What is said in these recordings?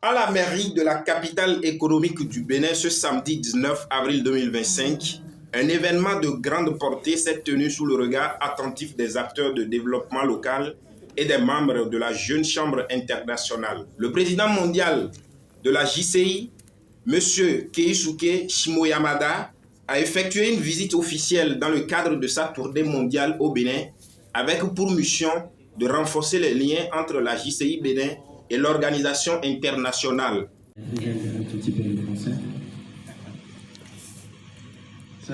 À la mairie de la capitale économique du Bénin ce samedi 19 avril 2025, un événement de grande portée s'est tenu sous le regard attentif des acteurs de développement local et des membres de la Jeune Chambre internationale. Le président mondial de la JCI, M. Keisuke Shimoyamada, a effectué une visite officielle dans le cadre de sa tournée mondiale au Bénin avec pour mission de renforcer les liens entre la JCI Bénin et l'organisation internationale. Un tout petit peu de français. So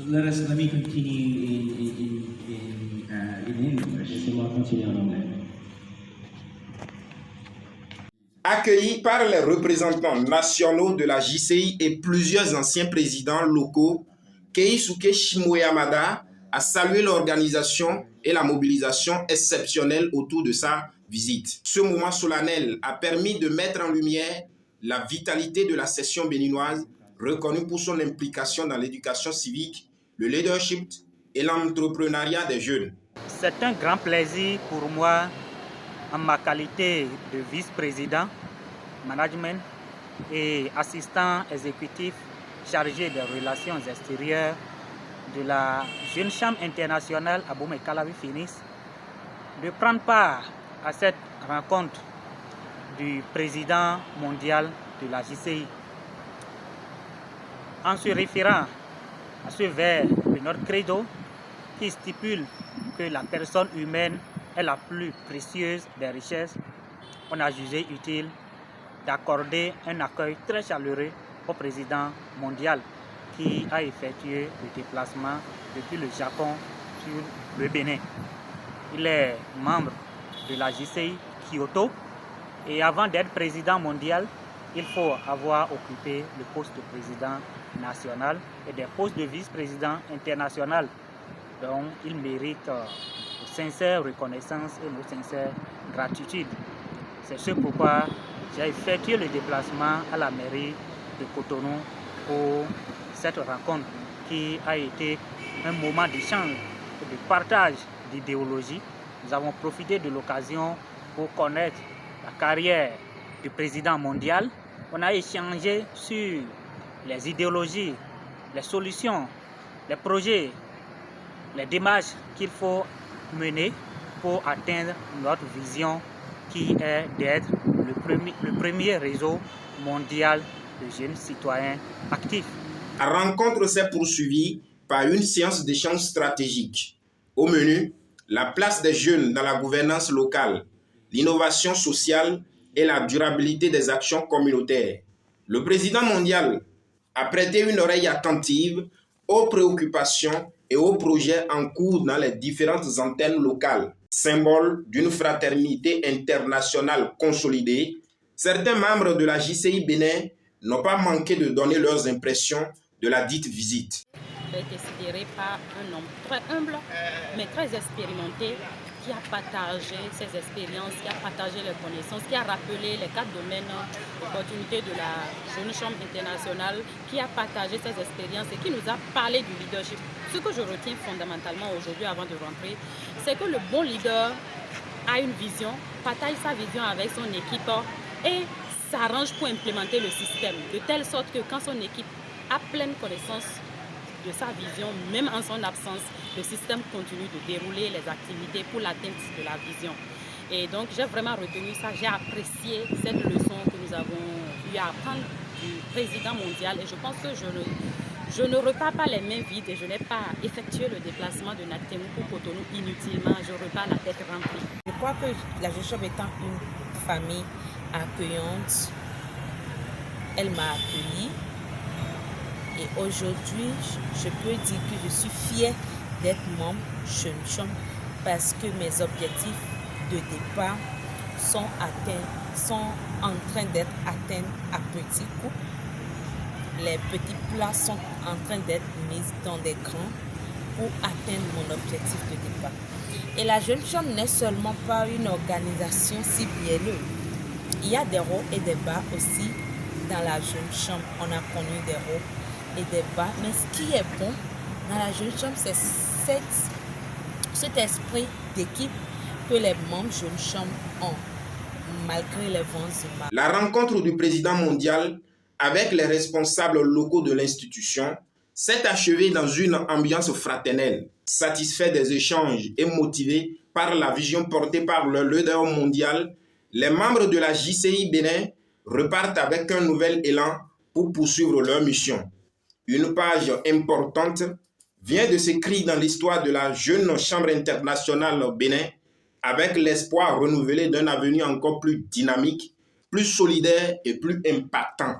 let me continue in English. Laissez-moi continuer en anglais. Accueilli par les représentants nationaux de la JCI et plusieurs anciens présidents locaux, Keisuke Shimoyamada a salué l'organisation et la mobilisation exceptionnelle autour de sa visite. Ce moment solennel a permis de mettre en lumière la vitalité de la session béninoise, reconnue pour son implication dans l'éducation civique, le leadership et l'entrepreneuriat des jeunes. C'est un grand plaisir pour moi, en ma qualité de vice-président, management et assistant exécutif chargé des relations extérieures de la Jeune Chambre internationale à Abomey-Calavi-Finis, de prendre part à cette rencontre du président mondial de la JCI. En se référant à ce vers de notre credo qui stipule que la personne humaine est la plus précieuse des richesses, on a jugé utile d'accorder un accueil très chaleureux au président mondial qui a effectué le déplacement depuis le Japon sur le Bénin. Il est membre de la JCI Kyoto et avant d'être président mondial, il faut avoir occupé le poste de président national et des postes de vice-président international. Donc il mérite nos sincères reconnaissances et nos sincères gratitudes. C'est ce pourquoi j'ai effectué le déplacement à la mairie de Cotonou pour cette rencontre qui a été un moment d'échange et de partage d'idéologie. Nous avons profité de l'occasion pour connaître la carrière du président mondial. On a échangé sur les idéologies, les solutions, les projets, les démarches qu'il faut mener pour atteindre notre vision qui est d'être le premier réseau mondial de jeunes citoyens actifs. La rencontre s'est poursuivie par une séance d'échange stratégique. Au menu, la place des jeunes dans la gouvernance locale, l'innovation sociale et la durabilité des actions communautaires. Le président mondial a prêté une oreille attentive aux préoccupations et aux projets en cours dans les différentes antennes locales. Symbole d'une fraternité internationale consolidée, certains membres de la JCI Bénin n'ont pas manqué de donner leurs impressions de la dite visite. J'ai été sidéré par un homme très humble, mais très expérimenté, qui a partagé ses expériences, qui a partagé les connaissances, qui a rappelé les 4 domaines d'opportunité de la Jeune Chambre internationale, qui a partagé ses expériences et qui nous a parlé du leadership. Ce que je retiens fondamentalement aujourd'hui avant de rentrer, c'est que le bon leader a une vision, partage sa vision avec son équipe et s'arrange pour implémenter le système, de telle sorte que quand son équipe a pleine connaissance de sa vision, même en son absence, le système continue de dérouler les activités pour l'atteinte de la vision. Et donc j'ai vraiment retenu ça, j'ai apprécié cette leçon que nous avons eu à apprendre du président mondial et je pense que je ne repars pas les mains vides et je n'ai pas effectué le déplacement de Natemou pour Cotonou inutilement, je repars la tête remplie. Je crois que la Jeune Chambre étant une famille accueillante, elle m'a accueillie. Et aujourd'hui, je peux dire que je suis fière d'être membre Jeune Chambre parce que mes objectifs de départ sont en train d'être atteints à petits coups. Les petits plats sont en train d'être mis dans des grands pour atteindre mon objectif de départ. Et la Jeune Chambre n'est seulement pas une organisation si bielleuse. Il y a des hauts et des bas aussi dans la Jeune Chambre. On a connu des hauts et des bas. Mais ce qui est bon dans la Jeune Chambre, c'est cet esprit d'équipe que les membres Jeune Chambre ont. malgré les vents et marées. La rencontre du président mondial avec les responsables locaux de l'institution s'est achevée dans une ambiance fraternelle, satisfait des échanges et motivé par la vision portée par le leader mondial. Les membres de la JCI Bénin repartent avec un nouvel élan pour poursuivre leur mission. Une page importante vient de s'écrire dans l'histoire de la jeune Chambre internationale Bénin avec l'espoir renouvelé d'un avenir encore plus dynamique, plus solidaire et plus impactant.